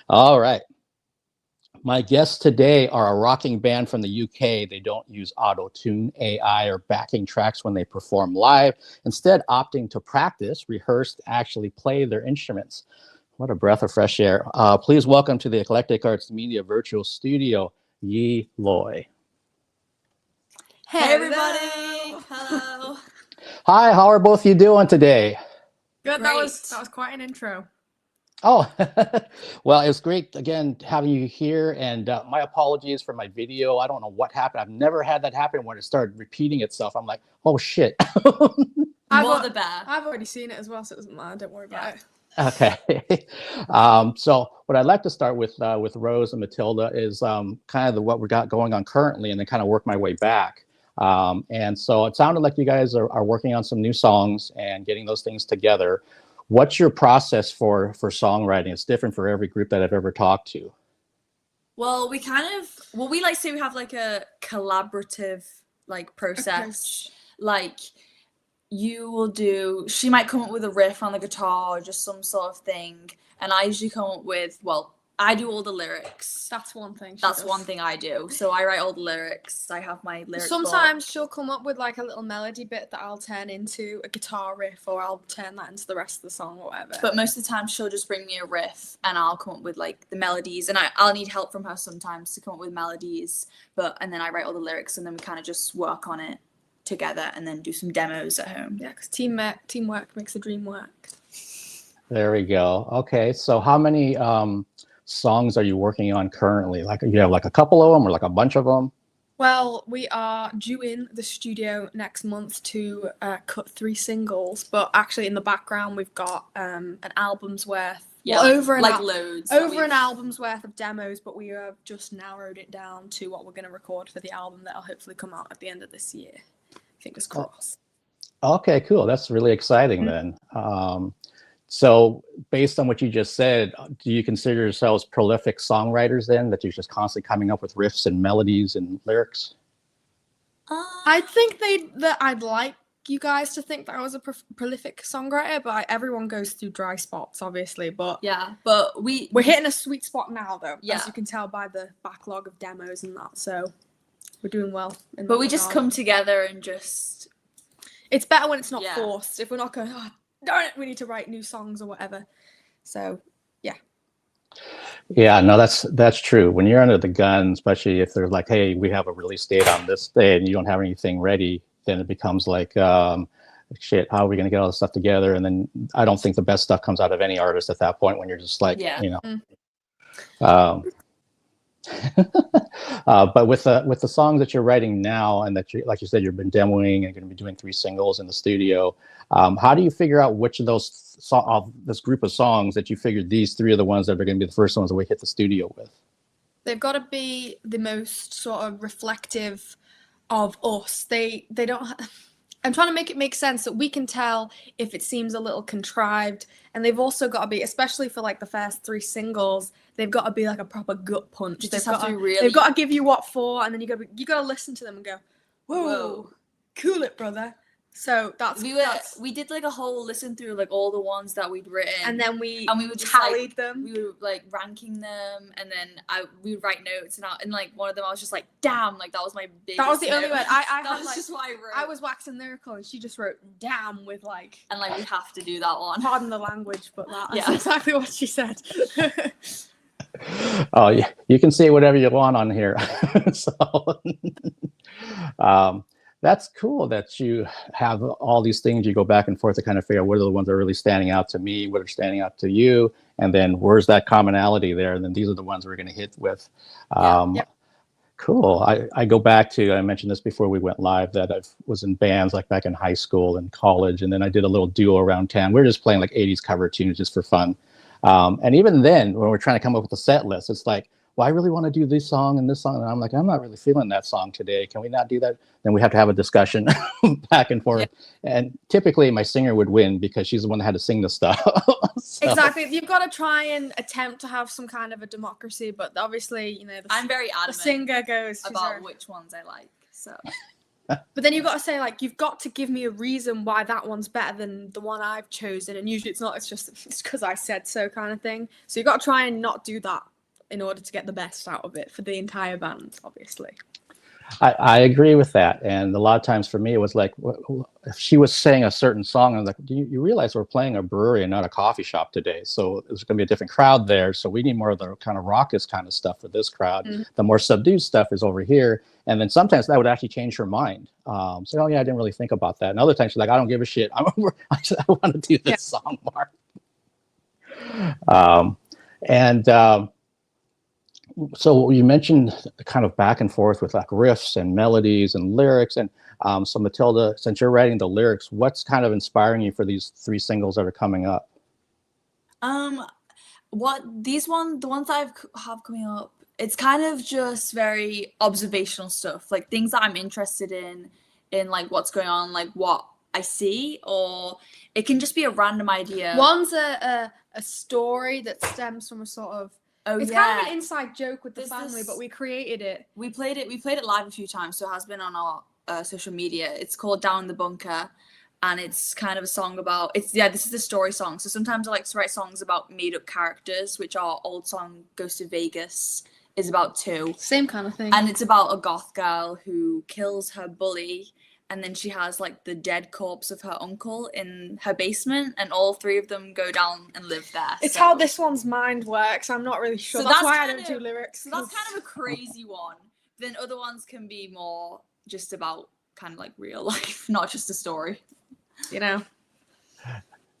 All right. My guests today are a rocking band from the UK. They don't use auto-tune, AI, or backing tracks when they perform live, instead opting to practice, rehearse, actually play their instruments. What a breath of fresh air. Please welcome to the Eclectic Arts Media virtual studio, YEE LOI. Hey everybody! Hello. Hi, how are both of you doing today? Good. That was quite an intro. Oh, well, it was great again having you here. And my apologies for my video. I don't know what happened. I've never had that happen when it started repeating itself. I'm like, oh shit. I've already seen it as well, so it doesn't matter. Don't worry about it. Okay. So what I'd like to start with Rose and Matilda is kind of what we got going on currently, and then kind of work my way back. And so it sounded like you guys are working on some new songs and getting those things together. What's your process for songwriting? It's different for every group that I've ever talked to. Well, we like to say we have like a collaborative like process. Like she might come up with a riff on the guitar or just some sort of thing, and I usually come up with, well, I do all the lyrics. That's one thing. That's one thing I do. So I write all the lyrics. I have my lyrics. Sometimes she'll come up with like a little melody bit that I'll turn into a guitar riff, or I'll turn that into the rest of the song or whatever. But most of the time she'll just bring me a riff and I'll come up with like the melodies, and I'll need help from her sometimes to come up with melodies. And then I write all the lyrics, and then we kind of just work on it together and then do some demos at home. Yeah, because teamwork makes the dream work. There we go. Okay, so how many songs are you working on currently? Like, you have like a couple of them or like a bunch of them? Well, we are due in the studio next month to cut 3 singles, but actually in the background we've got an album's worth. Yeah, well, loads. Over an album's worth of demos, but we have just narrowed it down to what we're going to record for the album that'll hopefully come out at the end of this year. Fingers crossed. Okay, cool. That's really exciting then. So based on what you just said, do you consider yourselves prolific songwriters then, that you're just constantly coming up with riffs and melodies and lyrics? I think that I'd like you guys to think that I was a prolific songwriter, but everyone goes through dry spots, obviously. But yeah, but we're hitting a sweet spot now, though, as you can tell by the backlog of demos and that. So we're doing well. But we just come together and just... It's better when it's not forced. If we're not going, oh, darn it, we need to write new songs or whatever. So, yeah. Yeah, no, that's true. When you're under the gun, especially if they're like, hey, we have a release date on this day and you don't have anything ready, then it becomes like, shit, how are we going to get all this stuff together? And then I don't think the best stuff comes out of any artist at that point, when you're just like, you know. But with the songs that you're writing now, and that you, like you said, you've been demoing and going to be doing 3 singles in the studio, how do you figure out which of those of this group of songs that you figured these 3 are the ones that are going to be the first ones that we hit the studio with? They've got to be the most sort of reflective of us. They don't. I'm trying to make it make sense that we can tell if it seems a little contrived, and they've also got to be, especially for like the first 3 singles, they've got to be like a proper gut punch. They've got to give you what for, and then you got to listen to them and go, whoa, cool it, brother. So we did like a whole listen through like all the ones that we'd written, and then we would tallied them. We were like ranking them, and then we would write notes, and like one of them I was just like, damn, like that was my biggest. That was the only one. Just what I wrote. I was waxing lyrical, and she just wrote damn with like. And like we have to do that one. Pardon the language, but that's exactly what she said. Oh yeah, you can say whatever you want on here. So. That's cool that you have all these things. You go back and forth to kind of figure out what are the ones that are really standing out to me, what are standing out to you, and then where's that commonality there? And then these are the ones we're going to hit with. Cool. I go back to, I mentioned this before we went live, that I was in bands like back in high school and college, and then I did a little duo around town. We were just playing like 80s cover tunes just for fun. And even then, when we're trying to come up with a set list, it's like, well, I really want to do this song and this song. And I'm like, I'm not really feeling that song today. Can we not do that? Then we have to have a discussion back and forth. Yeah. And typically my singer would win because she's the one that had to sing the stuff. So. Exactly. You've got to try and attempt to have some kind of a democracy. But obviously, you know, I'm very adamant the singer goes about which ones I like. So But then you've got to say, like, you've got to give me a reason why that one's better than the one I've chosen. And usually it's not, it's because I said so kind of thing. So you've got to try and not do that in order to get the best out of it for the entire band, obviously. I agree with that. And a lot of times for me, it was like, if she was saying a certain song, I was like, do you realize we're playing a brewery and not a coffee shop today? So there's going to be a different crowd there. So we need more of the kind of raucous kind of stuff for this crowd. Mm-hmm. The more subdued stuff is over here. And then sometimes that would actually change her mind. So, oh yeah, I didn't really think about that. And other times she's like, I don't give a shit. I want to do this song more. So you mentioned kind of back and forth with like riffs and melodies and lyrics. And so Matilda, since you're writing the lyrics, what's kind of inspiring you for these 3 singles that are coming up? The ones I have coming up, it's kind of just very observational stuff, like things that I'm interested in like what's going on, like what I see, or it can just be a random idea. One's a story that stems from a sort of, it's kind of an inside joke with the family, but we created it. We played it live a few times, so it has been on our social media. It's called Down in the Bunker, and it's kind of a song about, this is the story song. So sometimes I like to write songs about made up characters, which our old song Ghost of Vegas is about too. Same kind of thing. And it's about a goth girl who kills her bully, and then she has like the dead corpse of her uncle in her basement, and all 3 of them go down and live there. It's how this one's mind works. I'm not really sure. So that's why I don't do lyrics. So that's kind of a crazy one. Then other ones can be more just about kind of like real life, not just a story. You know.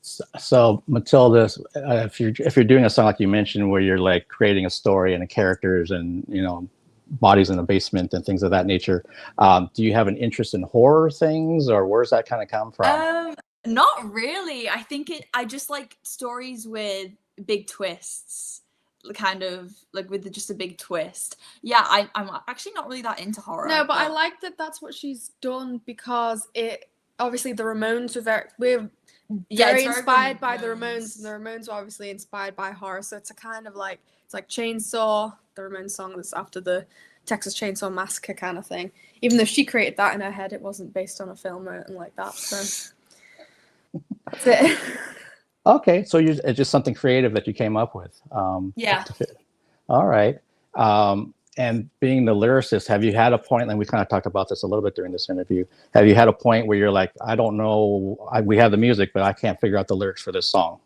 So Matilda, if you're doing a song like you mentioned, where you're like creating a story and the characters and bodies in the basement and things of that nature, do you have an interest in horror things, or where's that kind of come from? Not really. I just like stories with big twists, kind of like with just a big twist. Yeah, I'm actually not really that into horror. No, but I like that that's what she's done, because it obviously the Ramones were very inspired by the Ramones, and the Ramones were obviously inspired by horror. So it's a kind of like, it's like Chainsaw, the Ramones song that's after the Texas Chainsaw Massacre kind of thing. Even though she created that in her head, it wasn't based on a film or anything like that. So that's it. Okay, so it's just something creative that you came up with. Yeah. All right. And being the lyricist, have you had a point, and we kind of talked about this a little bit during this interview, have you had a point where you're like, I don't know, we have the music, but I can't figure out the lyrics for this song?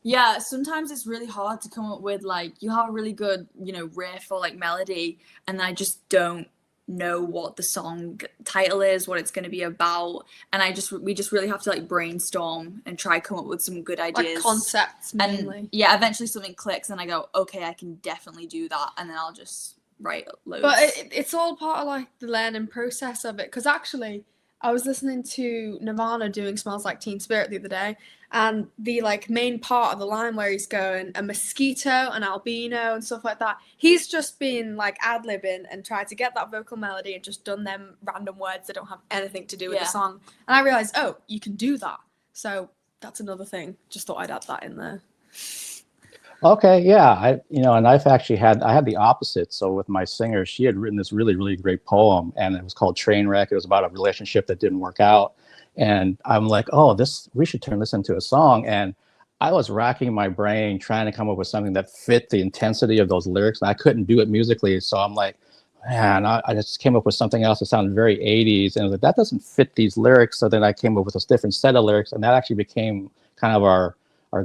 Yeah, sometimes it's really hard to come up with, like, you have a really good, riff or like melody, and I just don't know what the song title is, what it's going to be about, and we just really have to like brainstorm and try come up with some good ideas, like concepts mainly. And yeah, eventually something clicks, and I go, okay, I can definitely do that, and then I'll just write loads. But it's all part of like the learning process of it, because actually I was listening to Nirvana doing Smells Like Teen Spirit the other day, and the like main part of the line where he's going a mosquito, an albino and stuff like that, he's just been like ad-libbing and tried to get that vocal melody and just done them random words that don't have anything to do with the song. And I realized, oh, you can do that. So that's another thing. Just thought I'd add that in there. Okay, yeah, and I had the opposite. So with my singer, she had written this really, really great poem, and it was called Trainwreck. It was about a relationship that didn't work out, and I'm like, oh, we should turn this into a song. And I was racking my brain trying to come up with something that fit the intensity of those lyrics, and I couldn't do it musically. So I'm like, man, I just came up with something else that sounded very 80s, and I was like, that doesn't fit these lyrics. So then I came up with a different set of lyrics, and that actually became kind of our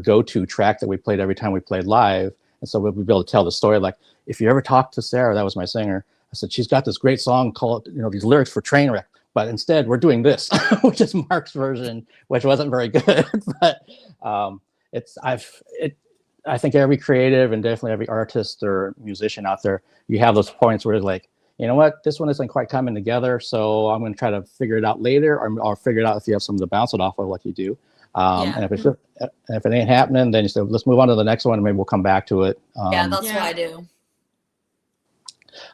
go-to track that we played every time we played live. And so we'll be able to tell the story. Like, if you ever talk to Sarah, that was my singer, I said, she's got this great song called, these lyrics for Trainwreck, but instead we're doing this, which is Mark's version, which wasn't very good. But I think every creative and definitely every artist or musician out there, you have those points where it's like, you know what, this one isn't quite coming together, so I'm going to try to figure it out later, or figure it out if you have something to bounce it off of like you do. And if it ain't happening, then you say, let's move on to the next one, and maybe we'll come back to it. That's what I do.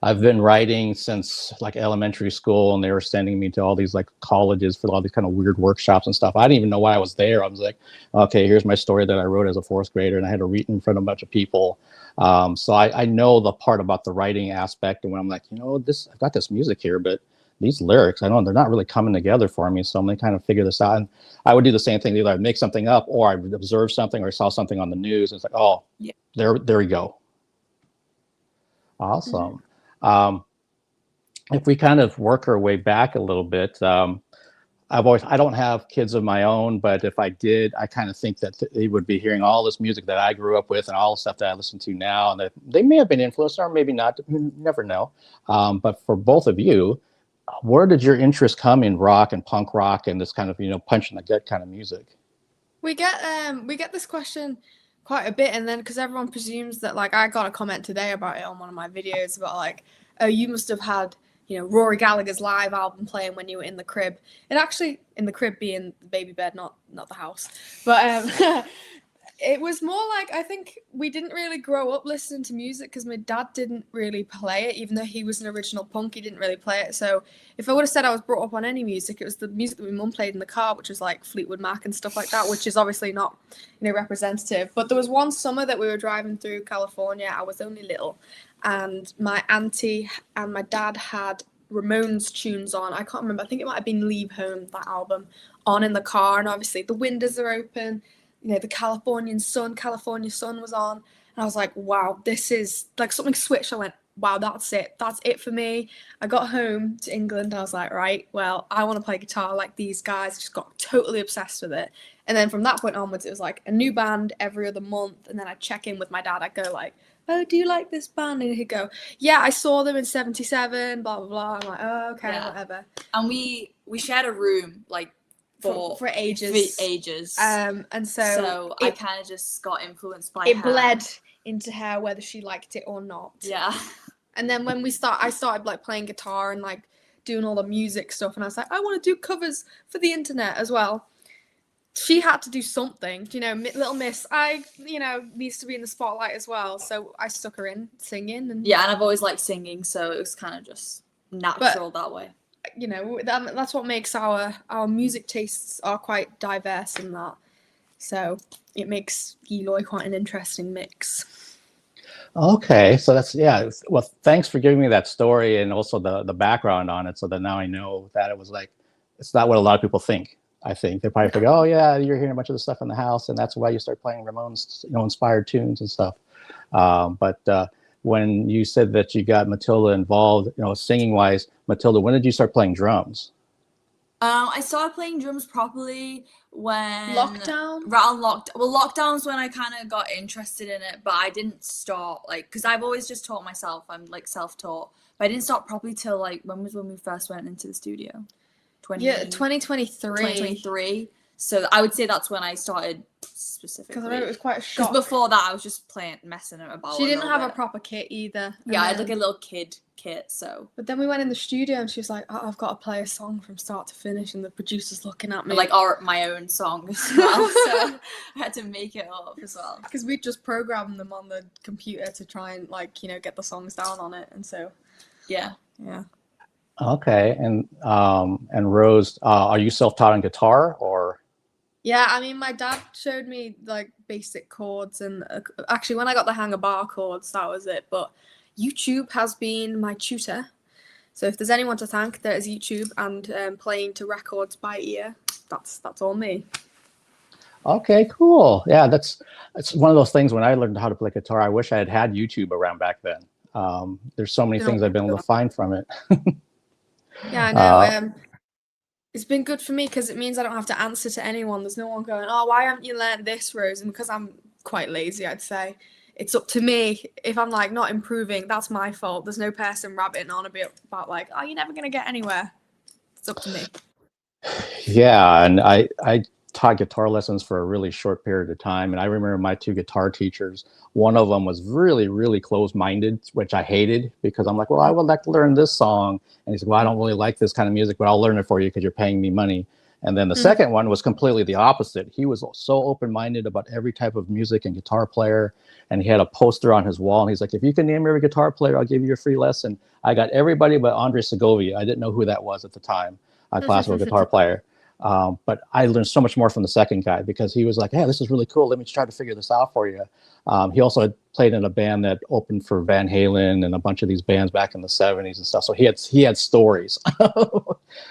I've been writing since like elementary school, and they were sending me to all these like colleges for all these kind of weird workshops and stuff. I didn't even know why I was there. I was like, okay, here's my story that I wrote as a 4th grader, and I had to read in front of a bunch of people. So I know the part about the writing aspect, and when I'm like, I've got this music here, but these lyrics, I know they're not really coming together for me. So I'm going to kind of figure this out. And I would do the same thing. Either I'd make something up, or I would observe something, or I saw something on the news. And it's like, oh, Yeah. there we go. Awesome. If we kind of work our way back a little bit, I don't have kids of my own, but if I did, I kind of think that they would be hearing all this music that I grew up with and all the stuff that I listen to now, and that they may have been influenced or maybe not. You never know. But for both of you, where did your interest come in rock and punk rock and this kind of, punch in the gut kind of music? We get this question quite a bit, and then because everyone presumes that, like, I got a comment today about it on one of my videos about, like, oh, you must have had Rory Gallagher's live album playing when you were in the crib. And actually, in the crib being the baby bed, not the house. But it was more like, I think we didn't really grow up listening to music because my dad didn't really play it, even though he was an original punk, he didn't really play it. So if I would have said I was brought up on any music, it was the music that my mum played in the car, which was like Fleetwood Mac and stuff like that, which is obviously not, representative. But there was one summer that we were driving through California. I was only little, and my auntie and my dad had Ramones tunes on. I can't remember. I think it might have been Leave Home, that album, on in the car. And obviously the windows are open. The California Sun was on. And I was like, wow, this is like something switched. I went, wow, that's it. That's it for me. I got home to England. I was like, right, well, I want to play guitar like these guys. Just got totally obsessed with it. And then from that point onwards, it was like a new band every other month. And then I'd check in with my dad. I'd go like, oh, do you like this band? And he'd go, yeah, I saw them in 77, blah, blah, blah. I'm like, oh, okay, yeah, whatever. And we shared a room, like, for ages. And so I kind of just got influenced by it bled into her, whether she liked it or not. Yeah. And then when I started like playing guitar and like doing all the music stuff, and I was like, I want to do covers for the internet as well. She had to do something, little miss, needs to be in the spotlight as well. So I stuck her in singing. And I've always liked singing, so it was kind of just natural that way. That's what makes our music tastes are quite diverse in that. So it makes YEE LOI quite an interesting mix. Okay, so that's, yeah. Well, thanks for giving me that story and also the background on it, so that now I know that it was like, it's not what a lot of people think. I think they probably think, oh yeah, you're hearing a bunch of the stuff in the house, and that's why you start playing Ramones, inspired tunes and stuff. But when you said that you got Matilda involved, singing wise, Matilda, when did you start playing drums? I started playing drums properly when lockdown. Lockdown's when I kind of got interested in it, but I didn't start because I've always just taught myself. I'm like self-taught, but I didn't start properly till like when we first went into the studio. 2023. 2023. So I would say that's when I started specifically. Because I remember it was quite a shock. Because before that, I was just messing about. She didn't have a proper kit either. Yeah, I had like a little kid kit. So. But then we went in the studio and she was like, oh, I've got to play a song from start to finish, and the producer's looking at me. Like my own song as well. So I had to make it up as well. Because we just programmed them on the computer to try and get the songs down on it, and so. Yeah. Okay, and Rose, are you self-taught on guitar or? Yeah, I mean, my dad showed me like basic chords, and actually when I got the hang of bar chords, that was it. But YouTube has been my tutor. So if there's anyone to thank, there is YouTube, and playing to records by ear. That's all me. Okay, cool. Yeah, it's one of those things. When I learned how to play guitar, I wish I had YouTube around back then. There's so many things I've been able to find from it. Yeah, I know. It's been good for me because it means I don't have to answer to anyone. There's no one going, oh, why haven't you learned this, Rose? And because I'm quite lazy, I'd say, it's up to me. If I'm like not improving, that's my fault. There's no person rabbiting on a bit about like, oh, you're never going to get anywhere. It's up to me. Yeah, and I taught guitar lessons for a really short period of time, and I remember my two guitar teachers, one of them was really, really closed-minded, which I hated, because I'm like, well, I would like to learn this song, and he said, well, I don't really like this kind of music, but I'll learn it for you because you're paying me money. And then the second one was completely the opposite. He was so open-minded about every type of music and guitar player, and he had a poster on his wall, and he's like, if you can name every guitar player, I'll give you a free lesson. I got everybody but Andre Segovia. I didn't know who that was at the time, a classical guitar player. But I learned so much more from the second guy because he was like, "Hey, this is really cool. Let me try to figure this out for you." He also had played in a band that opened for Van Halen and a bunch of these bands back in the '70s and stuff. So he had stories.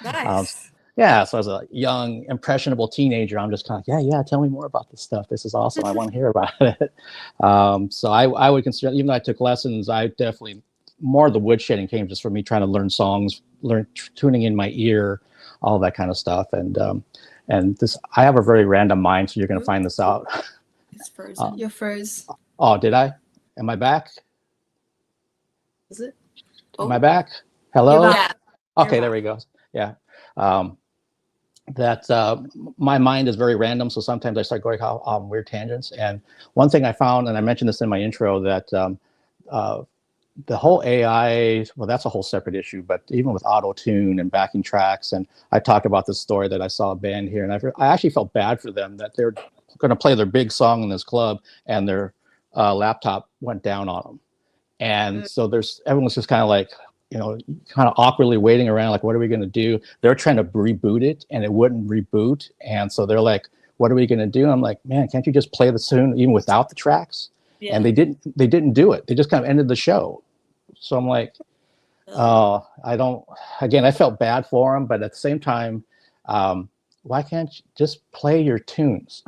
Nice. Yeah, so as a young, impressionable teenager, I'm just kind of, yeah, tell me more about this stuff. This is awesome. I want to hear about it. So I would consider, even though I took lessons, I definitely, more of the woodshedding came just from me trying to learn songs, tuning in my ear, all that kind of stuff. And this, I have a very random mind, so you're going to find this out. It's frozen. You're froze. Oh, did I? Am I back? Is it? Am I back? Hello? You're back. Okay, You're there we go. Yeah. That my mind is very random, so sometimes I start going on weird tangents. And one thing I found, and I mentioned this in my intro, that the whole AI, well, that's a whole separate issue, but even with auto-tune and backing tracks, and I talked about this story that I saw a band here, and I actually felt bad for them that they're going to play their big song in this club, and their laptop went down on them. And so everyone's just kind of like, kind of awkwardly waiting around, like, what are we going to do? They're trying to reboot it, and it wouldn't reboot. And so they're like, what are we going to do? I'm like, man, can't you just play the tune even without the tracks? Yeah. And they didn't do it. They just kind of ended the show. So I'm like, I felt bad for them, but at the same time, why can't you just play your tunes?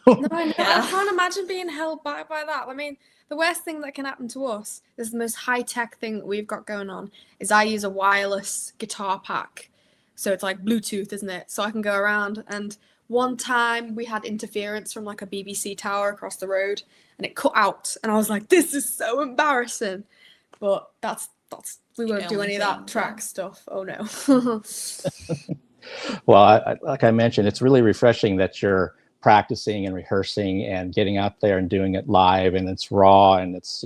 No, I know. I can't imagine being held back by that. I mean, the worst thing that can happen to us is the most high-tech thing that we've got going on is I use a wireless guitar pack. So it's like Bluetooth, isn't it? So I can go around. And one time we had interference from like a BBC tower across the road and it cut out. And I was like, this is so embarrassing. But we won't do any of that track stuff. Oh, no. Well, like I mentioned, it's really refreshing that you're practicing and rehearsing and getting out there and doing it live, and it's raw, and it's,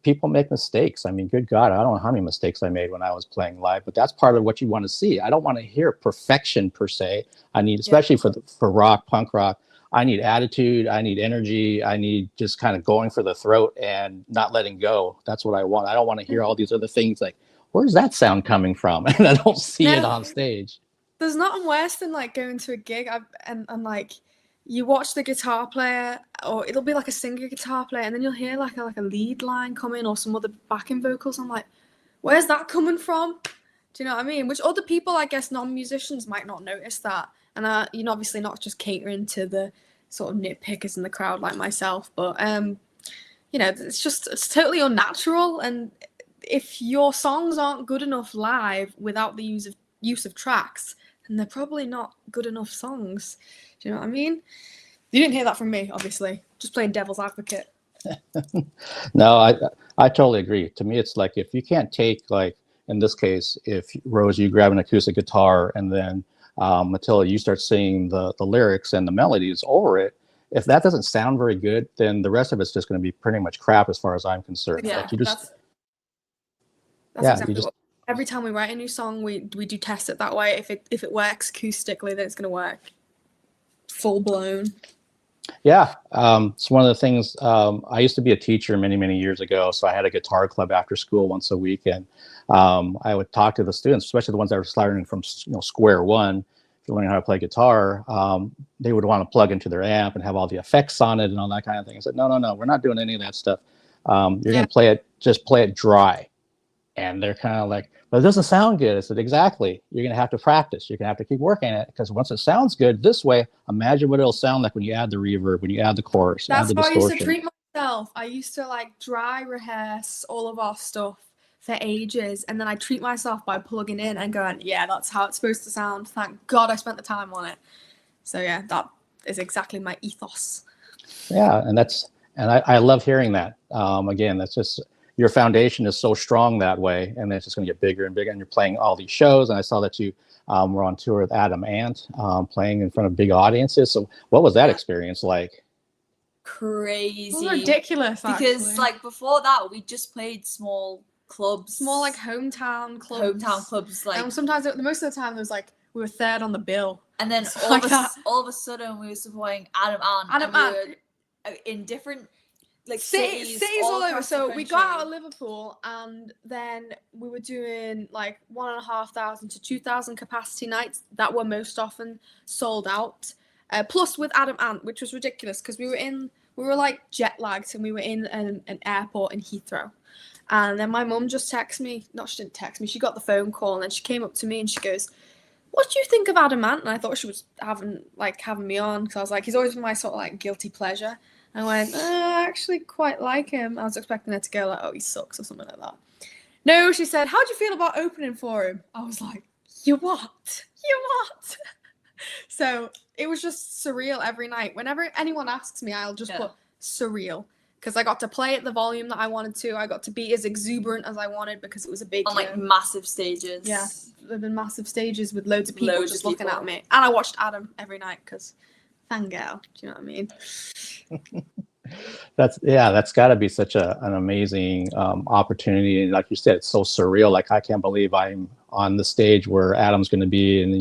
people make mistakes. I mean, good God, I don't know how many mistakes I made when I was playing live, but that's part of what you want to see. I don't want to hear perfection per se. I need, especially for rock, punk rock, I need attitude, I need energy, I need just kind of going for the throat and not letting go. That's what I want. I don't want to hear all these other things like, where's that sound coming from? And I don't see it on stage. There's nothing worse than like going to a gig and like, you watch the guitar player, or it'll be like a singer guitar player, and then you'll hear like a lead line come in or some other backing vocals. I'm like, where's that coming from? Do you know what I mean? Which other people, I guess, non-musicians might not notice that. And you're obviously not just catering to the sort of nitpickers in the crowd like myself, but it's totally unnatural. And if your songs aren't good enough live without the use of tracks, then they're probably not good enough songs. Do you know what I mean? You didn't hear that from me, obviously. Just playing devil's advocate. No, I totally agree. To me, it's like if you can't take, like in this case, if Rose, you grab an acoustic guitar and then Matilda, you start singing the lyrics and the melodies over it. If that doesn't sound very good, then the rest of it's just going to be pretty much crap as far as I'm concerned. Yeah, like you just, that's exactly what. Every time we write a new song, we do test it that way. If it works acoustically, then it's going to work full blown. Yeah. It's one of the things. I used to be a teacher many years ago, so I had a guitar club after school once a week, and I would talk to the students, especially the ones that were starting from square one. If you're learning how to play guitar, they would want to plug into their amp and have all the effects on it and all that kind of thing. I said, no, we're not doing any of that stuff. You're going to play it, just play it dry. And they're kind of like, but it doesn't sound good. I said, exactly. You're going to have to practice. You're going to have to keep working at it, because once it sounds good this way, imagine what it'll sound like when you add the reverb, when you add the chorus, That's add the how distortion. I used to treat myself. I used to like dry rehearse all of our stuff for ages, and then I treat myself by plugging in and going, yeah, that's how it's supposed to sound. Thank God I spent the time on it. So yeah, that is exactly my ethos. Yeah, and I love hearing that. Again, that's just, your foundation is so strong that way, and then it's just going to get bigger and bigger, and you're playing all these shows. And I saw that you were on tour with Adam Ant, playing in front of big audiences. So what was that experience like? Crazy. It was ridiculous, because actually. like before that, we just played small clubs. Small like hometown clubs. Like, and sometimes, most of the time, there was like, we were third on the bill. And then all of a sudden, we were supporting Adam Ant. We were in different like cities all over. across the So we got out of country. Liverpool, and then we were doing like 1,500 to 2,000 capacity nights that were most often sold out. Plus with Adam Ant, which was ridiculous because we were like jet lagged, and we were in an airport in Heathrow. And then my mum just texted me. No, she didn't text me. She got the phone call, and then she came up to me and she goes, "What do you think of Adam Ant?" And I thought she was having me on, because I was like, he's always been my sort of like guilty pleasure. I went, I actually quite like him. I was expecting her to go like, "Oh, he sucks," or something like that. No, she said, "How do you feel about opening for him?" I was like, "You what? You what?" So it was just surreal every night. Whenever anyone asks me, I'll just put surreal, because I got to play at the volume that I wanted to. I got to be as exuberant as I wanted because it was a big on like massive stages. Yeah, there've been massive stages with loads of people just looking at me. And I watched Adam every night because fangirl. Do you know what I mean? That's got to be such an amazing opportunity. And like you said, it's so surreal. Like, I can't believe I'm on the stage where Adam's going to be in,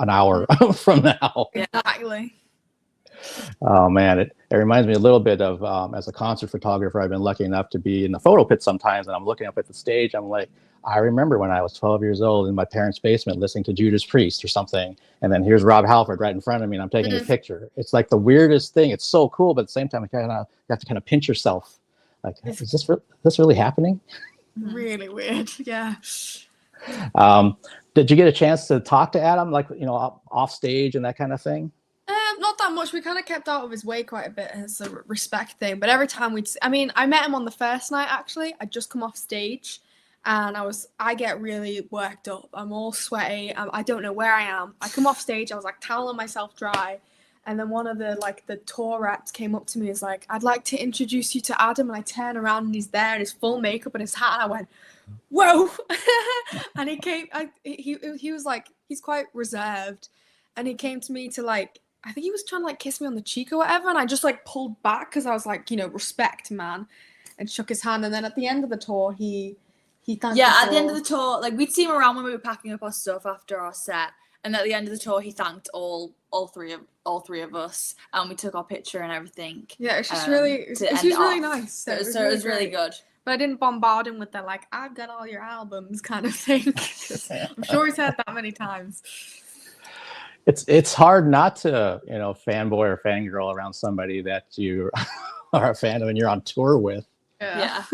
an hour from now. Yeah, exactly. Oh man, it reminds me a little bit of as a concert photographer, I've been lucky enough to be in the photo pit sometimes, and I'm looking up at the stage. I'm like, I remember when I was 12 years old in my parents' basement listening to Judas Priest or something, and then here's Rob Halford right in front of me, and I'm taking a picture. It's like the weirdest thing. It's so cool, but at the same time, you have to kind of pinch yourself. Like, is this really happening? Really weird. Yeah. Did you get a chance to talk to Adam, like, off stage and that kind of thing? Not that much. We kind of kept out of his way quite a bit as a respect thing. But every time I met him on the first night, actually. I'd just come off stage, and I get really worked up. I'm all sweaty. I don't know where I am. I come off stage, I was like toweling myself dry. And then one of the tour reps came up to me and was like, "I'd like to introduce you to Adam." And I turn around and he's there in his full makeup and his hat. And I went, "Whoa." And he came, he was like, he's quite reserved. And he came to me to like, I think he was trying to like kiss me on the cheek or whatever, and I just like pulled back because I was like, respect, man, and shook his hand. And then at the end of the tour, he thanked me. At the end of the tour, like, we'd see him around when we were packing up our stuff after our set, and at the end of the tour, he thanked all three of us, and we took our picture and everying. Yeah, it's just it was really nice. So it was really good. But I didn't bombard him with the like, "I've got all your albums" kind of thing. I'm sure he's heard that many times. It's hard not to, fanboy or fangirl around somebody that you are a fan of and you're on tour with. Yeah.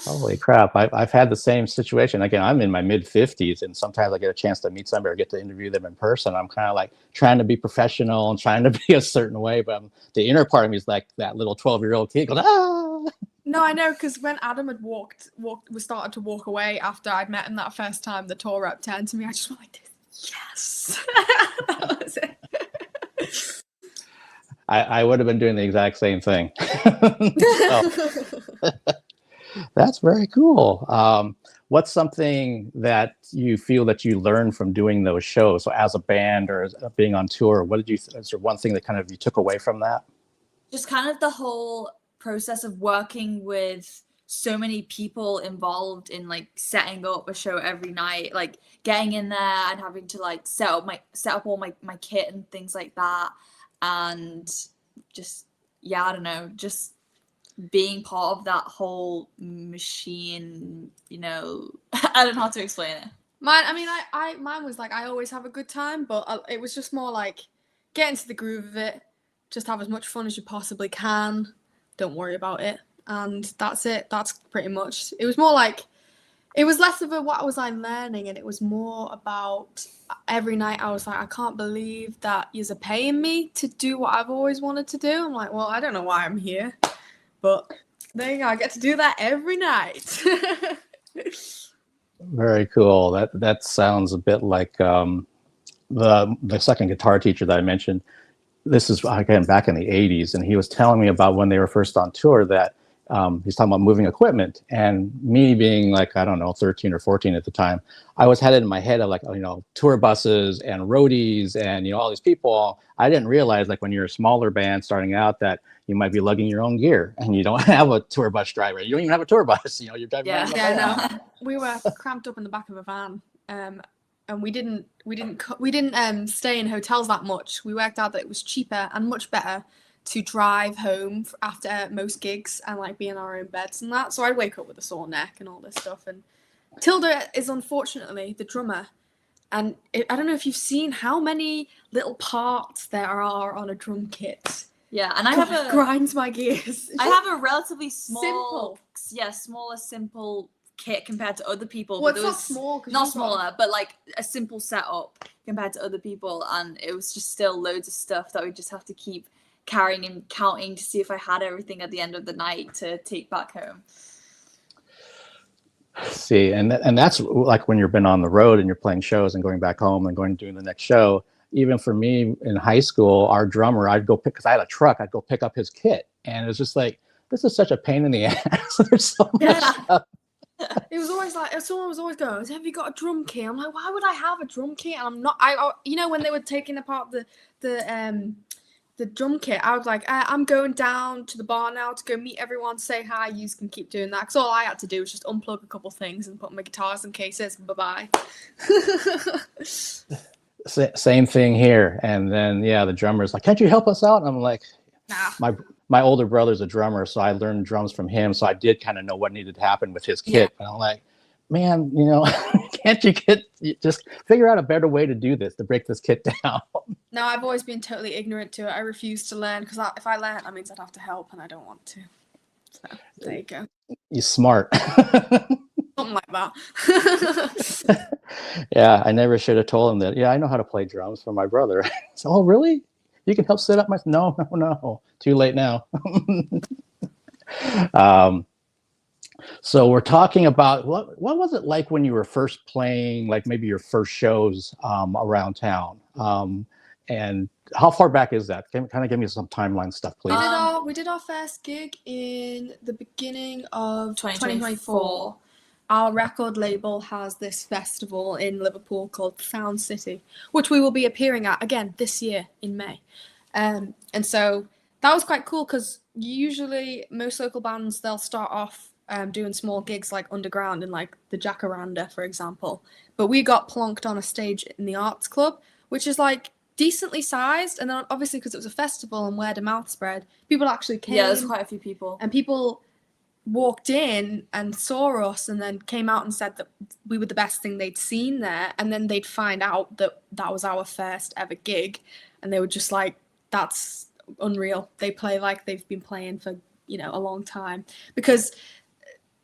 Holy crap. I've had the same situation. Again, I'm in my mid-50s, and sometimes I get a chance to meet somebody or get to interview them in person. I'm kind of like trying to be professional and trying to be a certain way, but the inner part of me is like that little 12-year-old kid going, "Ah!" No, I know, because when Adam had we started to walk away after I'd met him that first time, the tour rep turned to me, I just went like this. Yes. That was it. I would have been doing the exact same thing. That's very cool. What's something that you feel that you learned from doing those shows? So as a band or as being on tour, is there one thing that kind of you took away from that? Just kind of the whole process of working with so many people involved in like setting up a show every night, like getting in there and having to like set up all my kit and things like that, and just I don't know, just being part of that whole machine, I don't know how to explain it. Mine was like, I always have a good time, but it was just more like get into the groove of it, just have as much fun as you possibly can, don't worry about it. And that's it. That's pretty much. It was more like, it was less of a what was I learning, and it was more about every night I was like, I can't believe that you're paying me to do what I've always wanted to do. I'm like, well, I don't know why I'm here, but there you go. I get to do that every night. Very cool. That sounds a bit like the second guitar teacher that I mentioned. This is, again, back in the 80s, and he was telling me about when they were first on tour that he's talking about moving equipment, and me being like, I don't know, 13 or 14 at the time, I was headed in my head of like, tour buses and roadies and, all these people. I didn't realize, like, when you're a smaller band starting out, that you might be lugging your own gear and you don't have a tour bus driver. You don't even have a tour bus, you're driving around. Yeah, no. We were cramped up in the back of a van. And we didn't stay in hotels that much. We worked out that it was cheaper and much better to drive home after most gigs and like be in our own beds and that. So I'd wake up with a sore neck and all this stuff. And Tilda is unfortunately the drummer. And I don't know if you've seen how many little parts there are on a drum kit. Yeah, and It grinds my gears. I have a relatively Simple. smaller, simple kit compared to other people. Well, but it's not small. Not smaller, but like a simple setup compared to other people. And it was just still loads of stuff that we just have to keep carrying and counting to see if I had everything at the end of the night to take back home. See, and that's like when you've been on the road and you're playing shows and going back home and going to do the next show. Even for me in high school, our drummer, I'd go pick, because I had a truck, I'd go pick up his kit. And it was just like, this is such a pain in the ass. There's so much stuff. It was always like, someone was always going, have you got a drum kit? I'm like, why would I have a drum kit? And I'm not, you know, when they were taking apart the drum kit, I was like, I'm going down to the bar now to go meet everyone, say hi, you can keep doing that. Because all I had to do was just unplug a couple things and put my guitars in cases, bye-bye. Same thing here. And then, yeah, the drummer's like, can't you help us out? And I'm like, nah. My older brother's a drummer, so I learned drums from him. So I did kind of know what needed to happen with his kit. Yeah. And I'm like, man, you know, can't you just figure out a better way to do this, to break this kit down? No, I've always been totally ignorant to it. I refuse to learn because if I learn, that means I'd have to help, and I don't want to. So there you go. You're smart. Something like that. Yeah, I never should have told him that. Yeah, I know how to play drums for my brother. So, oh, really? You can help set up my... No. Too late now. So we're talking about what was it like when you were first playing, like maybe your first shows around town? And how far back is that? Kind of give me some timeline stuff, please. We did our first gig in the beginning of 2024. Our record label has this festival in Liverpool called Sound City, which we will be appearing at again this year in May. And so that was quite cool because usually most local bands, they'll start off doing small gigs like underground in like the Jacaranda, for example. But we got plonked on a stage in the Arts Club, which is like decently sized. And then obviously because it was a festival and word of mouth spread, people actually came. Yeah, there's quite a few people. And people walked in and saw us and then came out and said that we were the best thing they'd seen there. And then they'd find out that that was our first ever gig. And they were just like, that's unreal. They play like they've been playing for, you know, a long time. Because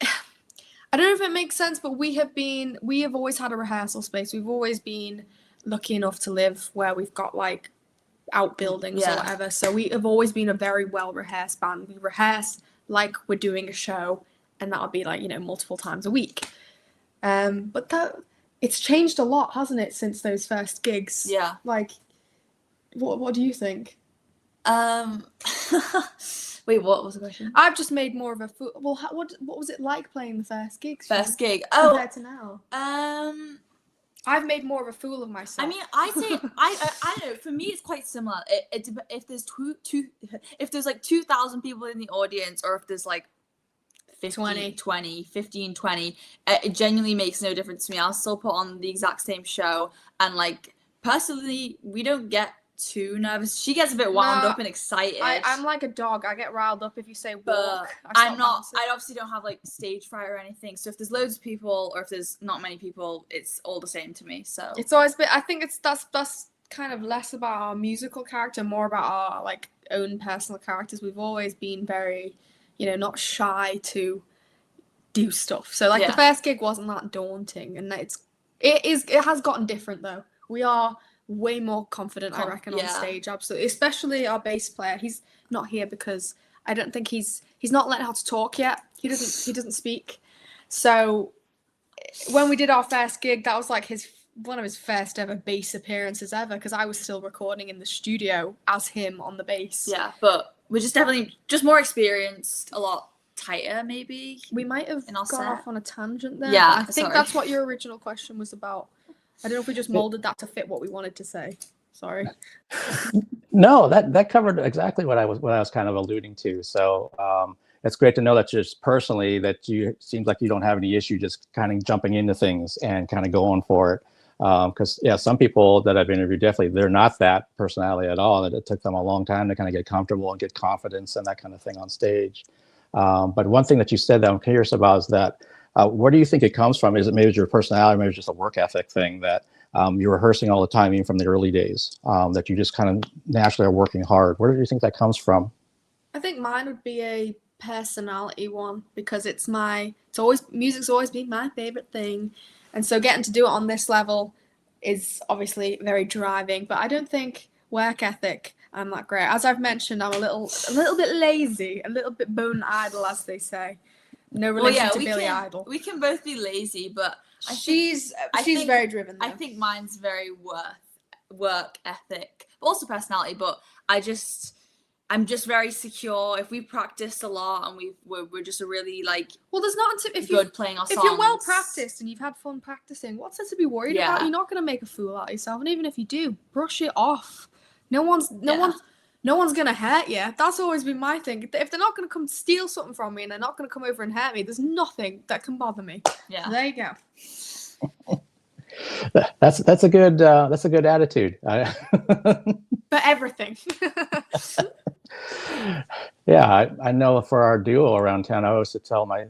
I don't know if it makes sense, but we have always had a rehearsal space. We've always been lucky enough to live where we've got like outbuildings or whatever. So we have always been a very well rehearsed band. We rehearse like we're doing a show, and that'll be like, you know, multiple times a week. But it's changed a lot, hasn't it, since those first gigs? Yeah. Like, what do you think? Wait, what was the question? I've just made more of a fool. Well, what was it like playing the first gig? First gig. Compared to now. I've made more of a fool of myself. I mean, I say I don't know. For me, it's quite similar. If there's if there's like 2,000 people in the audience, or if there's like 15, 20, it genuinely makes no difference to me. I'll still put on the exact same show. And like personally, we don't get too nervous. She gets a bit wound up and excited. I'm like a dog. I get riled up if you say walk. But I'm not. I obviously don't have like stage fright or anything. So if there's loads of people or if there's not many people, it's all the same to me. So it's always been. I think that's kind of less about our musical character, more about our like own personal characters. We've always been very, you know, not shy to do stuff. So like the first gig wasn't that daunting, and it has gotten different though. We are way more confident, I reckon, on stage, absolutely. Especially our bass player. He's not here because I don't think he's not learned how to talk yet. He doesn't speak. So when we did our first gig, that was like one of his first ever bass appearances ever, because I was still recording in the studio as him on the bass. Yeah, but we're just definitely just more experienced, a lot tighter maybe. We might have gone off on a tangent there. Yeah, I think that's what your original question was about. I don't know if we just molded that to fit what we wanted to say. Sorry. No, that covered exactly what I was kind of alluding to. So it's great to know that just personally that you seems like you don't have any issue just kind of jumping into things and kind of going for it. Because yeah, some people that I've interviewed, definitely they're not that personality at all. It took them a long time to kind of get comfortable and get confidence and that kind of thing on stage. But one thing that you said that I'm curious about is that where do you think it comes from? Is it maybe your personality, maybe just a work ethic thing that you're rehearsing all the time, even from the early days, that you just kind of naturally are working hard? Where do you think that comes from? I think mine would be a personality one, because music's always been my favorite thing. And so getting to do it on this level is obviously very driving, but I don't think work ethic, I'm that great. As I've mentioned, I'm a little bit lazy, a little bit bone idle, as they say. No relation to Billy Idol. We can both be lazy, but she's very driven, though. I think mine's very work ethic, but also personality. But I'm just very secure. If we practiced a lot and we're just a really there's not if good playing our songs. If you're well practiced and you've had fun practicing, what's there to be worried about? You're not going to make a fool out of yourself, and even if you do, brush it off. No one's gonna hurt you. That's always been my thing. If they're not gonna come steal something from me and they're not gonna come over and hurt me, there's nothing that can bother me. Yeah. There you go. That's a good attitude. For everything. Yeah, I know for our duo around town, I always tell my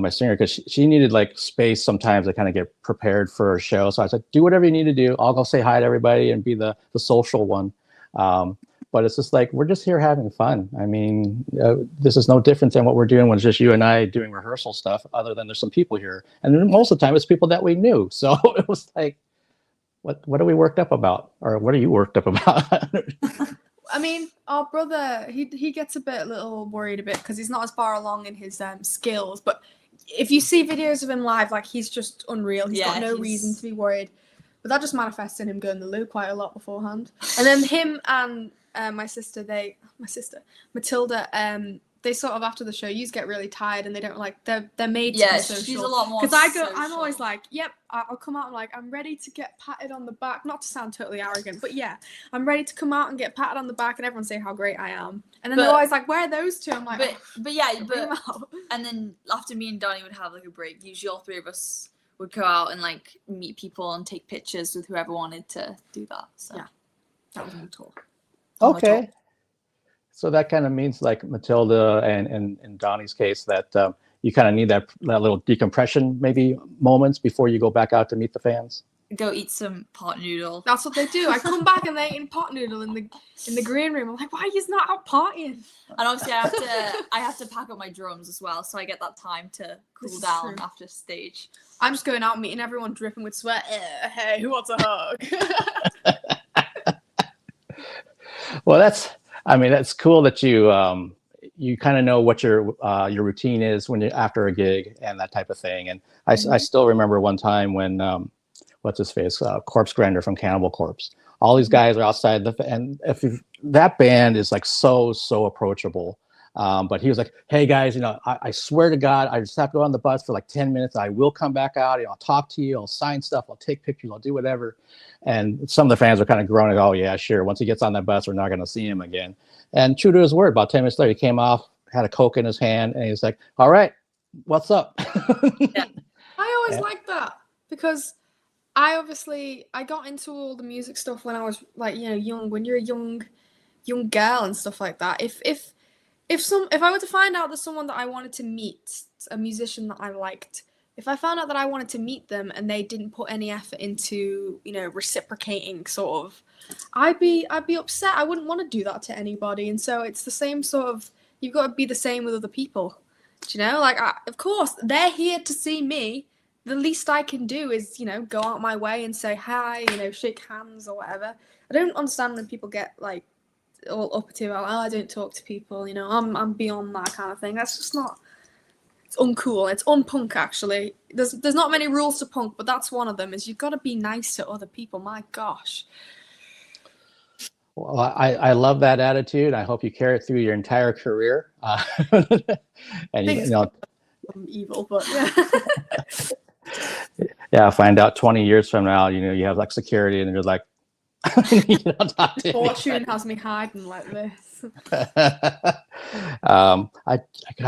singer, because she needed space sometimes to kind of get prepared for a show. So I said, do whatever you need to do. I'll go say hi to everybody and be the social one. But it's just we're just here having fun. I mean, this is no different than what we're doing when it's just you and I doing rehearsal stuff, other than there's some people here. And then most of the time it's people that we knew. So it was what are we worked up about? Or what are you worked up about? I mean, our brother, he gets a little worried because he's not as far along in his skills. But if you see videos of him live, he's just unreal. He's got no reason to be worried. But that just manifests in him going to the loo quite a lot beforehand. And then him and my sister, Matilda, they sort of, after the show, you get really tired and they don't they're made to be social. She's a lot more because I'm always yep, I'll come out and I'm ready to get patted on the back, not to sound totally arrogant, but yeah, I'm ready to come out and get patted on the back and everyone say how great I am. And then they're always where are those two? I'm and then after me and Donnie would have a break, usually all three of us would go out and meet people and take pictures with whoever wanted to do that. So yeah, that was on the tour. Okay. So that kind of means Matilda and in Donnie's case that you kind of need that little decompression maybe moments before you go back out to meet the fans. Go eat some pot noodle. That's what they do. I come back and they're eating pot noodle in the green room. I'm why are you not out partying? And obviously I have to pack up my drums as well, so I get that time to cool down after stage. I'm just going out meeting everyone dripping with sweat. Hey, who wants a hug? Well, that's cool that you kind of know what your routine is when you're after a gig and that type of thing. And I still remember one time when what's his face, Corpse Grinder from Cannibal Corpse. All these guys are outside and that band is so approachable. But he was hey guys, I swear to God, I just have to go on the bus for 10 minutes. I will come back out. I'll talk to you. I'll sign stuff. I'll take pictures. I'll do whatever. And some of the fans are kind of groaning. Oh yeah, sure. Once he gets on that bus, we're not going to see him again. And true to his word, about 10 minutes later, he came off, had a Coke in his hand, and he's all right, what's up? Yeah. I always liked that because I got into all the music stuff when I was young. When you're a young girl and stuff like that. If I were to find out that someone that I wanted to meet, a musician that I liked, if I found out that I wanted to meet them and they didn't put any effort into, reciprocating sort of, I'd be upset. I wouldn't want to do that to anybody. And so it's the same sort of, you've got to be the same with other people. Do you know, of course they're here to see me. The least I can do is, go out my way and say hi, shake hands or whatever. I don't understand when people get all uppity about, I don't talk to people, I'm beyond that kind of thing. That's just not, it's uncool. It's unpunk, actually. There's not many rules to punk, but that's one of them, is you've got to be nice to other people. My gosh. Well, I love that attitude. I hope you carry it through your entire career. And I'm evil, but yeah. Yeah, find out 20 years from now, you have security and you're Fortune has me hiding like this. I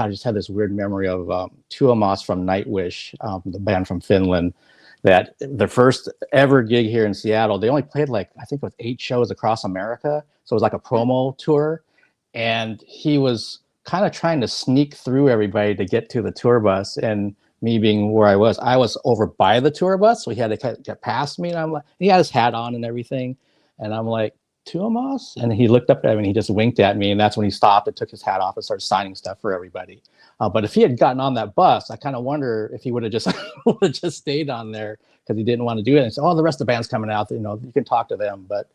just had this weird memory of Tuomas from Nightwish, the band from Finland. that the first ever gig here in Seattle, they only played like, I think it was 8 shows across America. So it was like a promo tour. And he was kind of trying to sneak through everybody to get to the tour bus. And me being where I was over by the tour bus. So he had to get past me. And I'm like, he had his hat on and everything. And I'm like, Tuomas? And he looked up at me and he just winked at me. And that's when he stopped and took his hat off and started signing stuff for everybody. But if he had gotten on that bus, I kind of wonder if he would have just stayed on there because he didn't want to do it. And said, "Oh, the rest of the band's coming out. You know, you can talk to them." But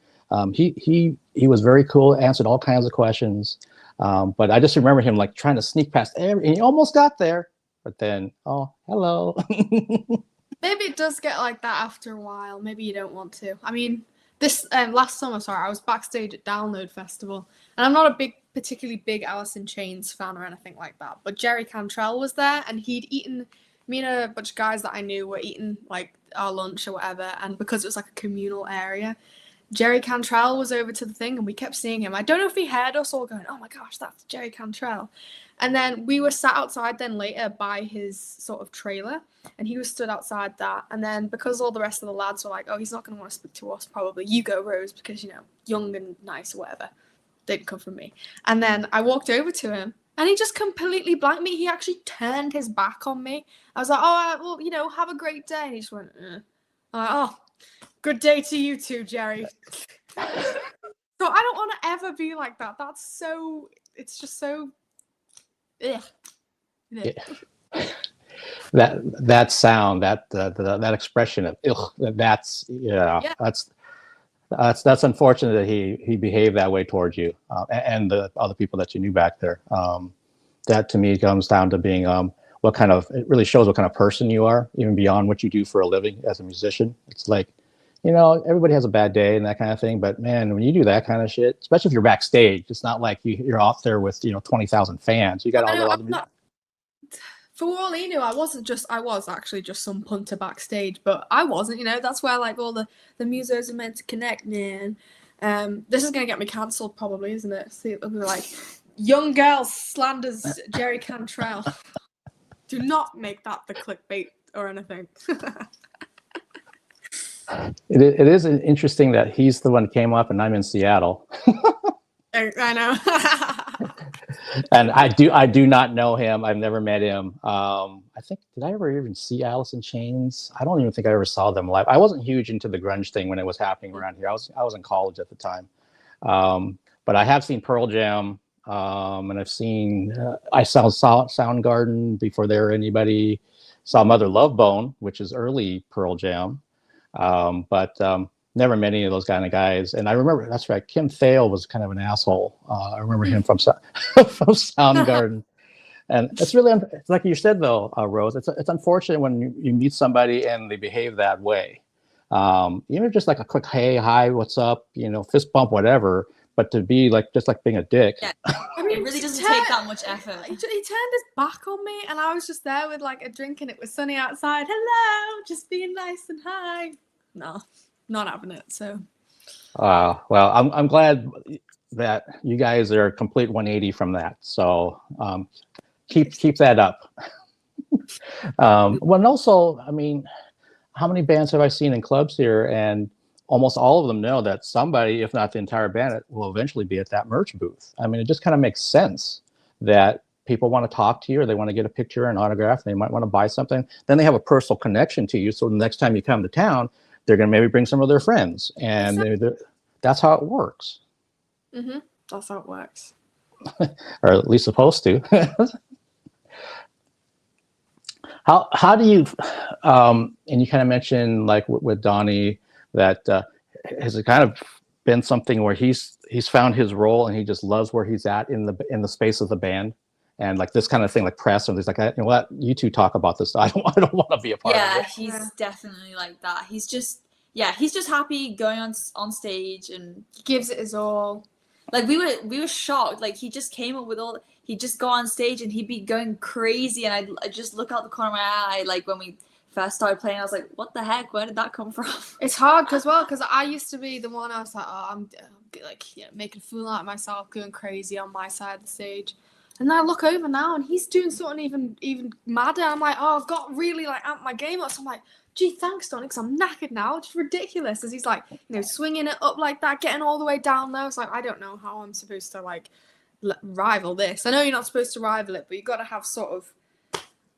he was very cool, answered all kinds of questions. But I just remember him like trying to sneak past and he almost got there. But then, oh, hello. Maybe it does get like that after a while. Maybe you don't want to. I mean, this last summer, I was backstage at Download Festival, and I'm not a particularly big Alice in Chains fan or anything like that. But Jerry Cantrell was there, and he'd eaten. Me and a bunch of guys that I knew were eating like our lunch or whatever, and because it was like a communal area, Jerry Cantrell was over to the thing, and we kept seeing him. I don't know if he heard us all going, "Oh my gosh, that's Jerry Cantrell." And then we were sat outside then later by his sort of trailer, and he was stood outside that. And then because all the rest of the lads were like, "Oh, he's not going to want to speak to us probably. You go, Rose, because, you know, young and nice or whatever." Didn't come from me. And then I walked over to him, and he just completely blanked me. He actually turned his back on me. I was like, "Oh, well, you know, have a great day." And he just went, I'm like, "Oh, good day to you too, Jerry." So I don't want to ever be like that. That's so, it's just so... Ugh. Yeah. That sound, that expression of ugh, that's that's unfortunate that he behaved that way towards you and the other people that you knew back there. That to me comes down to being it really shows what kind of person you are, even beyond what you do for a living as a musician. It's like, you know, everybody has a bad day and that kind of thing, but man, when you do that kind of shit, especially if you're backstage, it's not like you're out there with, you know, 20,000 fans. You got all the for all he knew, I was actually just some punter backstage, but I wasn't, you know. That's where like all the musos are meant to connect, man. This is gonna get me cancelled probably, isn't it? See, it'll be like, young girl slanders Jerry Cantrell. Do not make that the clickbait or anything. It is interesting that he's the one that came up and I'm in Seattle. I know. And I do not know him. I've never met him. I think, did I ever even see Alice in Chains? I don't even think I ever saw them live. I wasn't huge into the grunge thing when it was happening around here. I was in college at the time. But I have seen Pearl Jam, and I've seen I saw Soundgarden before they were anybody. Saw Mother Love Bone, which is early Pearl Jam. But never met any of those kind of guys. And I remember, that's right, Kim Thale was kind of an asshole. I remember him from Soundgarden. And it's really, it's like you said though, Rose, it's unfortunate when you meet somebody and they behave that way. Even just like a quick, hey, hi, what's up, you know, fist bump, whatever. But to be like, just like being a dick. Yeah. I mean, it really doesn't take that much effort. He turned his back on me, and I was just there with like a drink, and it was sunny outside. Hello, just being nice and hi. No, not having it. So. Well, I'm glad that you guys are a complete 180 from that. So keep that up. Well, and also, I mean, how many bands have I seen in clubs here? And almost all of them know that somebody, if not the entire band, will eventually be at that merch booth. I mean, it just kind of makes sense that people want to talk to you, or they want to get a picture, an autograph, they might want to buy something. Then they have a personal connection to you. So the next time you come to town, they're going to maybe bring some of their friends. And that's how it works. Mm-hmm. That's how it works. Or at least supposed to. How do you, and you kind of mentioned like with Donnie, that has it kind of been something where he's found his role and he just loves where he's at in the space of the band, and like this kind of thing, like press, and he's like, you know what, you two talk about this. I don't want to be a part of it. Yeah, he's definitely like that. He's just happy going on stage, and he gives it his all. Like we were shocked. Like he just came up with he'd just go on stage and he'd be going crazy, and I'd just look out the corner of my eye. Like when we first started playing, I was like, what the heck? Where did that come from? It's hard because I used to be the one. I was like, oh, I'm like, making a fool out of myself, going crazy on my side of the stage. And then I look over now, and he's doing something even madder. I'm like, oh, I've got really like amped my game up. So I'm like, gee, thanks, Donny, because I'm knackered now. It's ridiculous. As he's like, swinging it up like that, getting all the way down there. It's like, I don't know how I'm supposed to like rival this. I know you're not supposed to rival it, but you got to have sort of,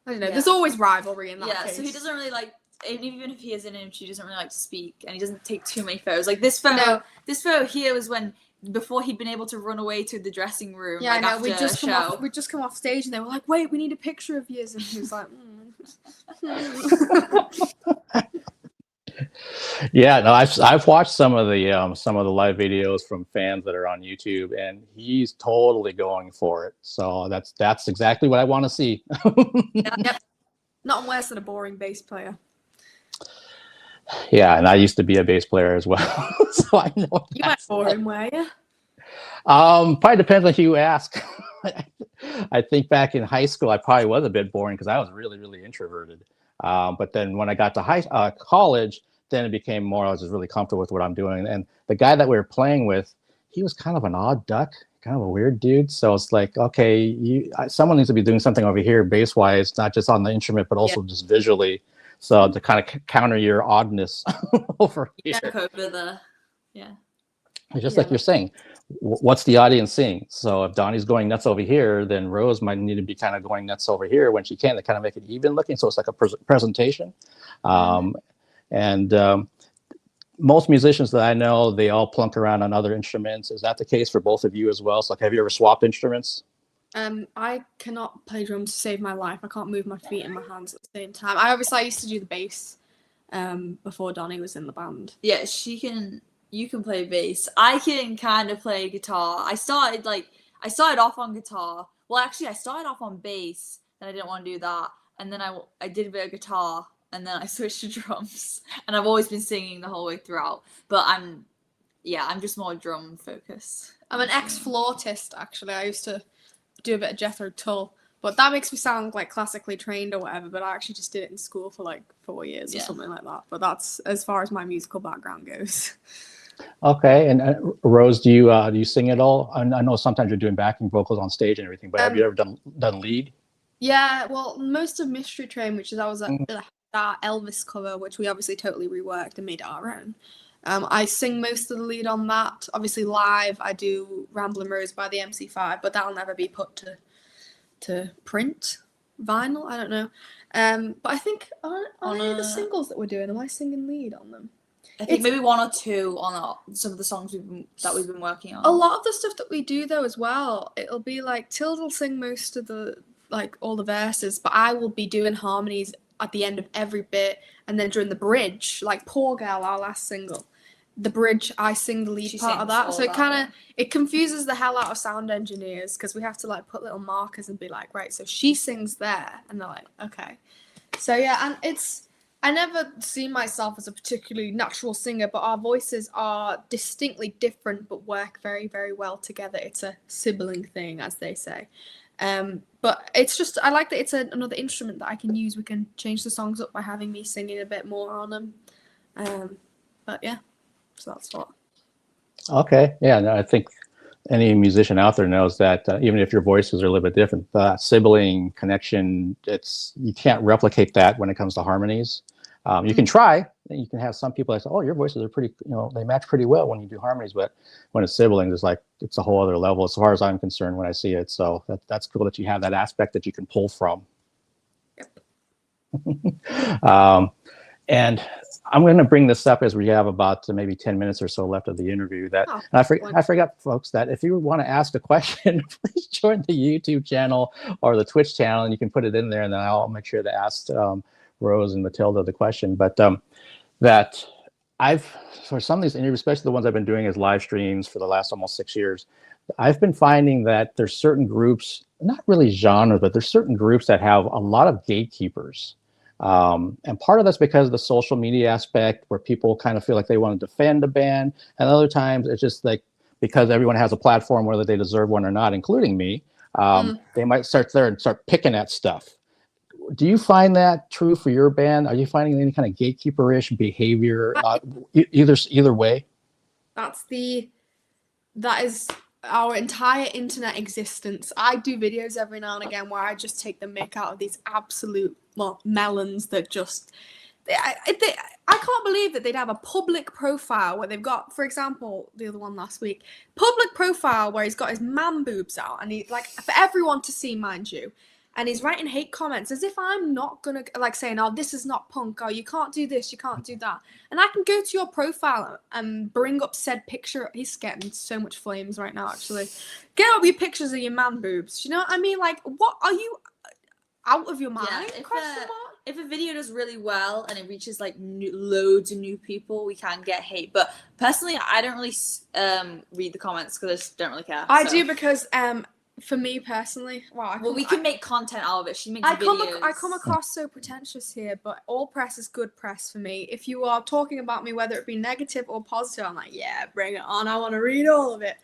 I don't know. There's always rivalry in that case. So he doesn't really like, even if he is in an interview, he doesn't really like to speak, and he doesn't take too many photos. Like this photo here was when, before he'd been able to run away to the dressing room. Yeah, like, I know. after We'd just come off stage, and they were like, "Wait, we need a picture of yours," and he was like, Yeah, no, I've watched some of the live videos from fans that are on YouTube, and he's totally going for it. So that's exactly what I want to see. Yep. Not worse than a boring bass player. Yeah, and I used to be a bass player as well, so I know. You weren't boring, were you? Probably depends on who you ask. I think back in high school, I probably was a bit boring because I was really, really introverted. But then when I got to college, then it became more, I was just really comfortable with what I'm doing. And the guy that we were playing with, he was kind of an odd duck, kind of a weird dude. So it's like, okay, someone needs to be doing something over here bass-wise, not just on the instrument, but also just visually. So to kind of counter your oddness over here. It's just like you're saying, what's the audience seeing? So if Donnie's going nuts over here, then Rose might need to be kind of going nuts over here when she can to kind of make it even looking. So it's like a presentation. Most musicians that I know, they all plunk around on other instruments. Is that the case for both of you as well? So like, have you ever swapped instruments? I cannot play drums to save my life. I can't move my feet and my hands at the same time. I used to do the bass before Donnie was in the band. Yeah, you can play bass. I can kind of play guitar. I started off on guitar. Well, actually, I started off on bass, and I didn't want to do that. And then I did a bit of guitar, and then I switched to drums. And I've always been singing the whole way throughout. But I'm just more drum focused. I'm an ex-flautist, actually. I used to do a bit of Jethro Tull, but that makes me sound like classically trained or whatever. But I actually just did it in school for like 4 years or something like that. But that's as far as my musical background goes. Okay, and Rose, do you sing at all? I know sometimes you're doing backing vocals on stage and everything, but have you ever done lead? Yeah, well, most of Mystery Train, which is that Elvis cover, which we obviously totally reworked and made our own. I sing most of the lead on that. Obviously, live, I do Ramblin' Rose by the MC5, but that'll never be put to print, vinyl. I don't know. But I think on the singles that we're doing, am I singing lead on them? I think maybe one or two on some of the songs that we've been working on. A lot of the stuff that we do though as well, it'll be like Tilda will sing most of all the verses, but I will be doing harmonies at the end of every bit, and then during the bridge, like Poor Girl, our last single, the bridge, I sing the lead part of that. So it confuses the hell out of sound engineers because we have to like put little markers and be like, right, so she sings there, and they're like, okay. So yeah, and I never see myself as a particularly natural singer, but our voices are distinctly different but work very, very well together. It's a sibling thing, as they say. But it's just, I like that it's another instrument that I can use. We can change the songs up by having me singing a bit more on them. But yeah, so that's what. Okay, yeah, no, I think any musician out there knows that even if your voices are a little bit different, the sibling connection, you can't replicate that when it comes to harmonies. You can try, and you can have some people that say, oh, your voices are pretty, they match pretty well when you do harmonies, but when it's siblings, it's a whole other level as far as I'm concerned when I see it. So that's cool that you have that aspect that you can pull from. Yep. And I'm going to bring this up as we have about maybe 10 minutes or so left of the interview. I forgot, folks, that if you want to ask a question, please join the YouTube channel or the Twitch channel, and you can put it in there, and then I'll make sure to ask Rose and Matilda the question. But that for some of these interviews, especially the ones I've been doing as live streams for the last almost 6 years, I've been finding that there's certain groups, not really genres, but there's certain groups that have a lot of gatekeepers. And part of that's because of the social media aspect where people kind of feel like they want to defend a band. And other times it's just like, because everyone has a platform, whether they deserve one or not, including me, they might start there and start picking at stuff. Do you find that true for your band? Are you finding any kind of gatekeeper-ish behavior either way? That is our entire internet existence. I do videos every now and again where I just take the mick out of these absolute melons that just I can't believe that they'd have a public profile where they've got, for example, the other one last week, public profile where he's got his man boobs out and he like for everyone to see, mind you. And he's writing hate comments as if I'm not gonna like saying, oh, this is not punk, oh, you can't do this, you can't do that. And I can go to your profile and bring up said picture. He's getting so much flames right now, actually. Get up your pictures of your man boobs. You know what I mean? Like, what are you out of your mind? Yeah, if a video does really well and it reaches like loads of new people, we can get hate. But personally, I don't really read the comments because I just don't really care. I do because for me personally, we can make content out of it. She makes videos. I come across so pretentious here, but all press is good press for me. If you are talking about me, whether it be negative or positive, I'm like, yeah, bring it on. I want to read all of it.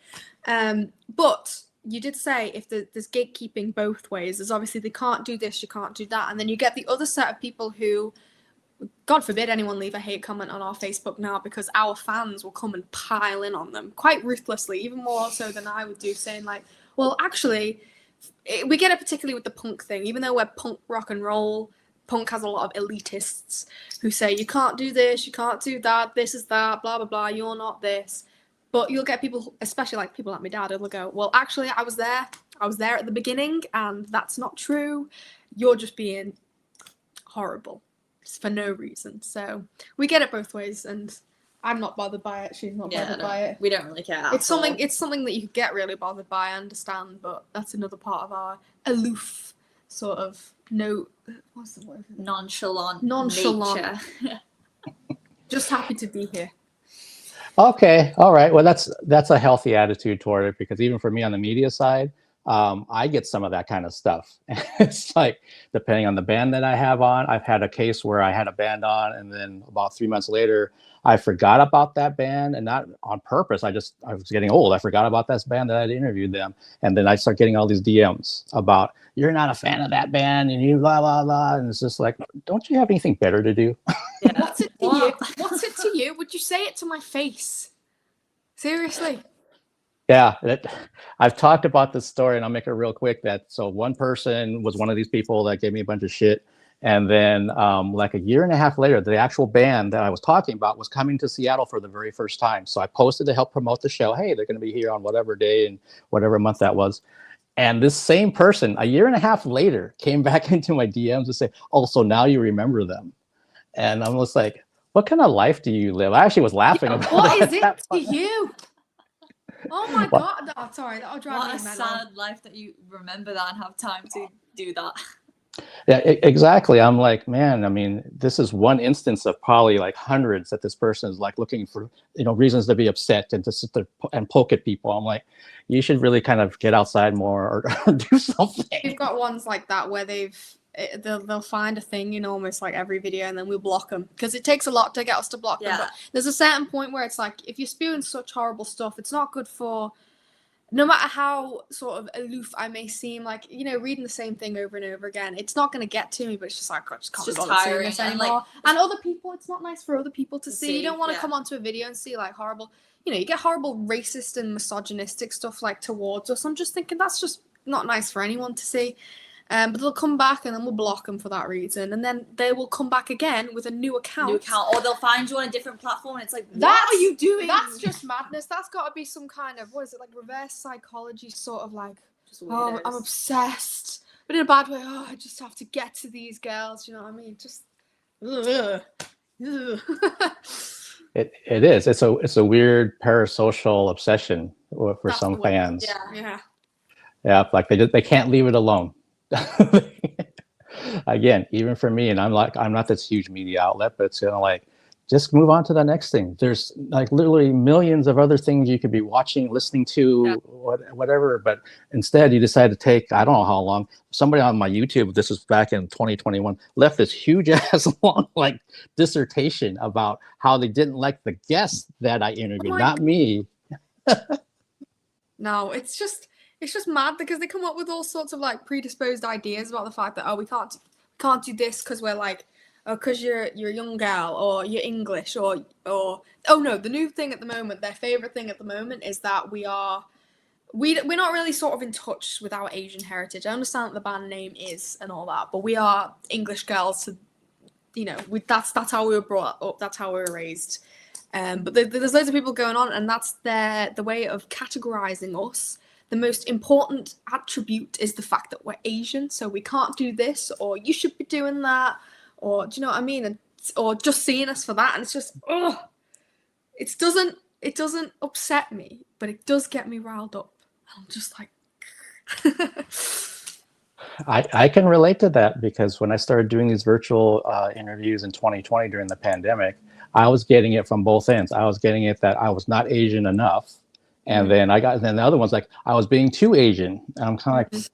But you did say if there's gatekeeping both ways. There's obviously they can't do this, you can't do that, and then you get the other set of people who, God forbid anyone leave a hate comment on our Facebook now, because our fans will come and pile in on them quite ruthlessly, even more so than I would do, saying like, well, actually, we get it particularly with the punk thing. Even though we're punk rock and roll, punk has a lot of elitists who say, you can't do this, you can't do that, this is that, blah, blah, blah, you're not this. But you'll get people, especially like people like my dad, who'll go, well, actually, I was there at the beginning, and that's not true. You're just being horrible for no reason. So we get it both ways, and I'm not bothered by it. She's not bothered by it. We don't really care. It's something that you could get really bothered by. I understand, but that's another part of our aloof sort of what's the word? Nonchalant. Nature. Just happy to be here. Okay, all right. Well, that's a healthy attitude toward it, because even for me on the media side, I get some of that kind of stuff. It's like, depending on the band that I have on, I've had a case where I had a band on, and then about 3 months later, I forgot about that band, and not on purpose. I was getting old. I forgot about this band that I'd interviewed them. And then I start getting all these DMs about, you're not a fan of that band, and you blah, blah, blah. And it's just like, don't you have anything better to do? Yeah. What's it to you? What's it to you? Would you say it to my face? Seriously? Yeah, I've talked about this story, and I'll make it real quick. So one person was one of these people that gave me a bunch of shit. And then like a year and a half later, the actual band that I was talking about was coming to Seattle for the very first time. So I posted to help promote the show. Hey, they're going to be here on whatever day and whatever month that was. And this same person, a year and a half later, came back into my DMs to say, oh, so now you remember them. And I'm just like, what kind of life do you live? I actually was laughing about what is it to you? Oh my God. Oh, sorry, that'll drive me mad. What a sad life that you remember that and have time to do that. Yeah, exactly. I'm like, man, I mean, this is one instance of probably like hundreds that this person is like looking for, reasons to be upset and to sit there and poke at people. I'm like, you should really kind of get outside more or do something. We've got ones like that where they'll find a thing, almost like every video, and then we'll block them, because it takes a lot to get us to block them. But there's a certain point where it's like, if you're spewing such horrible stuff, it's not good for, no matter how sort of aloof I may seem, like, reading the same thing over and over again, it's not going to get to me, but it's just like, I just can't be bothered seeing this anymore. And other people, it's not nice for other people to see. You don't want to come onto a video and see like horrible, you get horrible racist and misogynistic stuff like towards us. I'm just thinking that's just not nice for anyone to see. But they'll come back, and then we'll block them for that reason, and then they will come back again with a new account. Or they'll find you on a different platform, and it's like, what are you doing? That's just madness. That's got to be some kind of, what is it, like reverse psychology, sort of like, oh, I'm obsessed, but in a bad way. Oh, I just have to get to these girls. You know what I mean? Just, ugh. It is. It's a weird parasocial obsession for some fans. Yeah. Like they can't leave it alone. Again, even for me, and I'm not this huge media outlet, but it's like, just move on to the next thing. There's like literally millions of other things you could be watching, listening to, whatever. But instead, you decide to take, I don't know how long. Somebody on my YouTube, this was back in 2021, left this huge ass long like dissertation about how they didn't like the guests that I interviewed, not me. No, it's just mad, because they come up with all sorts of like predisposed ideas about the fact that, oh, we can't do this because we're like, because you're a young girl, or you're English, or oh no, the new thing at the moment, their favorite thing at the moment is that we are we're not really sort of in touch with our Asian heritage. I understand what the band name is and all that, but we are English girls, so that's how we were brought up. That's how we were raised. But there's loads of people going on, and that's the way of categorizing us. The most important attribute is the fact that we're Asian, so we can't do this, or you should be doing that, or do you know what I mean? Or just seeing us for that, and it's just, it doesn't upset me, but it does get me riled up. I'm just like, I can relate to that, because when I started doing these virtual interviews in 2020 during the pandemic, I was getting it from both ends. I was getting it that I was not Asian enough. And then then the other one's like, I was being too Asian. And I'm kind of like,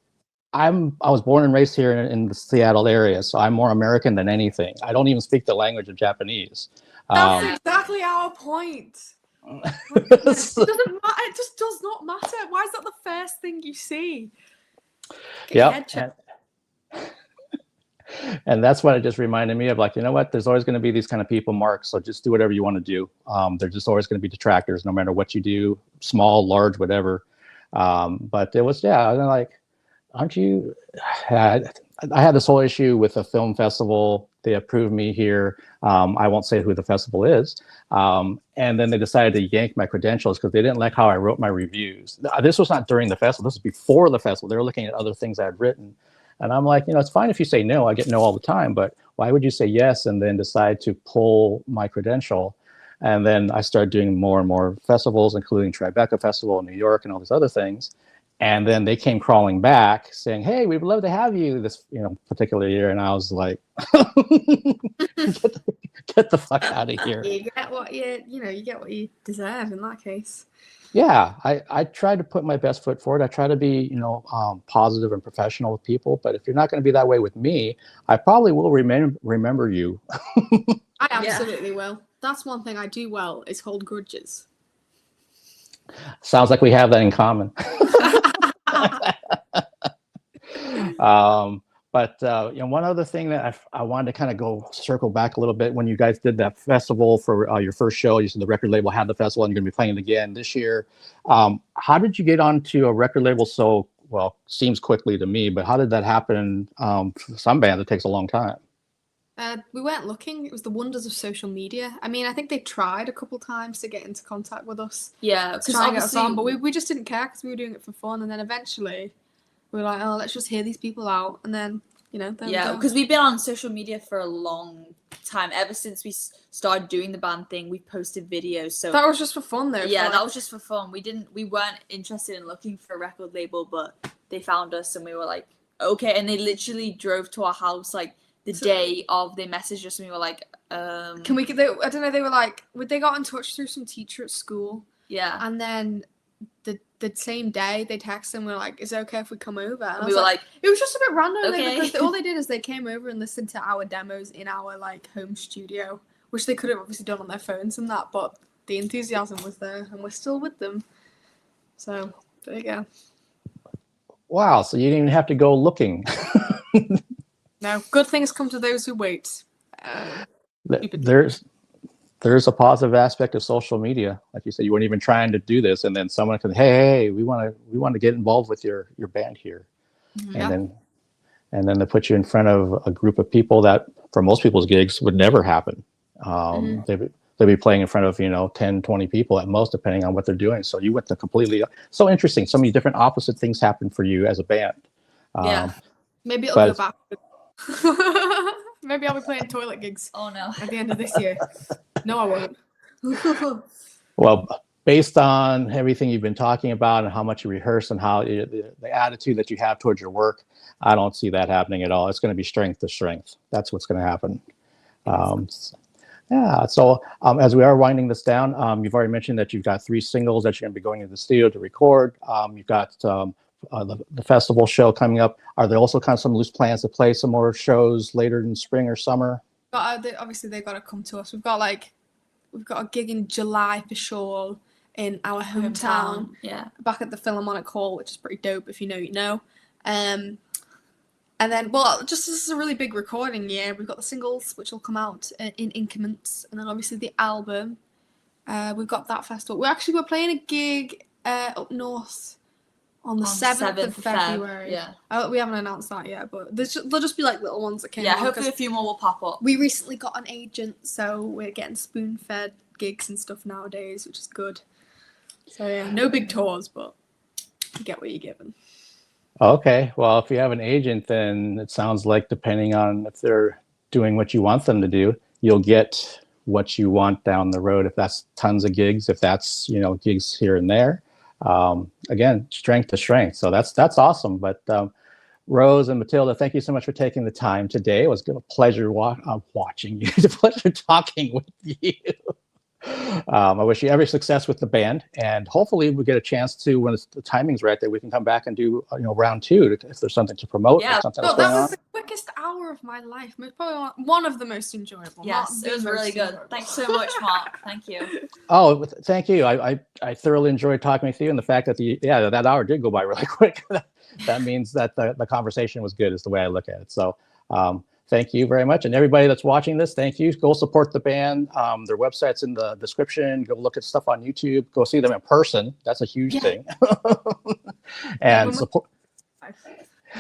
I was born and raised here in the Seattle area, so I'm more American than anything. I don't even speak the language of Japanese. That's exactly our point. It doesn't matter. It just does not matter. Why is that the first thing you see? Get your head checked. And that's what it just reminded me of, like, you know what, there's always going to be these kind of people, Mark, so just do whatever you want to do. There's just always going to be detractors no matter what you do, small, large, whatever. But it was, I'm like, aren't you? I had this whole issue with a film festival. They approved me here. I won't say who the festival is. And then they decided to yank my credentials because they didn't like how I wrote my reviews. This was not during the festival. This was before the festival. They were looking at other things I had written. And I'm like, it's fine if you say no. I get no all the time. But why would you say yes and then decide to pull my credential? And then I started doing more and more festivals, including Tribeca Festival in New York and all these other things. And then they came crawling back saying, hey, we'd love to have you this particular year. And I was like, get the fuck out of here. You get what you get what you deserve in that case. Yeah, I try to put my best foot forward. I try to be, positive and professional with people. But if you're not going to be that way with me, I probably will remember you. I absolutely will. That's one thing I do well, is hold grudges. Sounds like we have that in common. But one other thing that I wanted to kind of circle back a little bit, when you guys did that festival for your first show, you said the record label had the festival and you're going to be playing it again this year. How did you get onto a record label seems quickly to me, but how did that happen? For some bands, it takes a long time. We weren't looking. It was the wonders of social media. I mean, I think they tried a couple times to get into contact with us. Yeah, to try and get us on, but we just didn't care because we were doing it for fun. And then eventually, we were like, oh, let's just hear these people out. And then, because we've been on social media for a long time. Ever since we started doing the band thing, we posted videos. So that was just for fun, though. Yeah, that was just for fun. We weren't interested in looking for a record label, but they found us, and we were like, okay. And they literally drove to our house, like, the day of. They messaged us and we were like, can we get? I don't know. They were like, they got in touch through some teacher at school. Yeah. And then the same day they texted and we were like, is it okay if we come over? And we were like, it was just a bit random. Okay. Because all they did is they came over and listened to our demos in our home studio, which they could have obviously done on their phones and that, but the enthusiasm was there and we're still with them. So there you go. Wow. So you didn't even have to go looking. No, good things come to those who wait. There's a positive aspect of social media. Like you said, you weren't even trying to do this, and then someone could, hey, we want to get involved with your band here, and then they put you in front of a group of people that, for most people's gigs, would never happen. They'd be playing in front of 10, 20 people at most, depending on what they're doing. So you went to so interesting. So many different opposite things happen for you as a band. Maybe it'll go back. Maybe I'll be playing toilet gigs. Oh no! At the end of this year. No, I won't. Well, based on everything you've been talking about and how much you rehearse and how the attitude that you have towards your work, I don't see that happening at all. It's going to be strength to strength. That's what's going to happen. So as we are winding this down, you've already mentioned that you've got 3 singles that you're going to be going into the studio to record. You've got the festival show coming up. Are there also kind of some loose plans to play some more shows later in spring or summer? Obviously, they've got to come to us. We've got a gig in July for sure in our hometown. Yeah. Back at the Philharmonic Hall, which is pretty dope. If you know, you know. And then, just this is a really big recording year. We've got the singles, which will come out in increments, and then obviously the album. We've got that festival. We're playing a gig up north on the 7th of February. Yeah. Oh, we haven't announced that yet, but there'll just be like little ones that came Yeah, on, hopefully 'cause a few more will pop up. we recently got an agent, so we're getting spoon-fed gigs and stuff nowadays, which is good. So yeah, no big tours, but you get what you're given. Okay, well, if you have an agent, then it sounds like depending on if they're doing what you want them to do, you'll get what you want down the road. If that's tons of gigs, if that's, you know, gigs here and there, again, strength to strength. So that's awesome. But Rose and Matilda, thank you so much for taking the time today. It was a pleasure watching you. It's a pleasure talking with you. I wish you every success with the band, and hopefully we get a chance to, when the timing's right, that we can come back and do, you know, round two if there's something to promote. Yeah, or something Oh, else that going was on. the quickest hour of my life. Probably one of the most enjoyable. Yes, not it was the really most good. enjoyable. Thanks so much, Mark. Thank you. Oh, thank you. I thoroughly enjoyed talking with you, and the fact that that hour did go by really quick. That means that the conversation was good, is the way I look at it. So thank you very much. And everybody that's watching this, thank you. Go support the band. Their website's in the description. Go look at stuff on YouTube. Go see them in person. That's a huge thing. And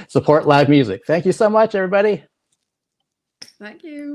support live music. Thank you so much, everybody. Thank you.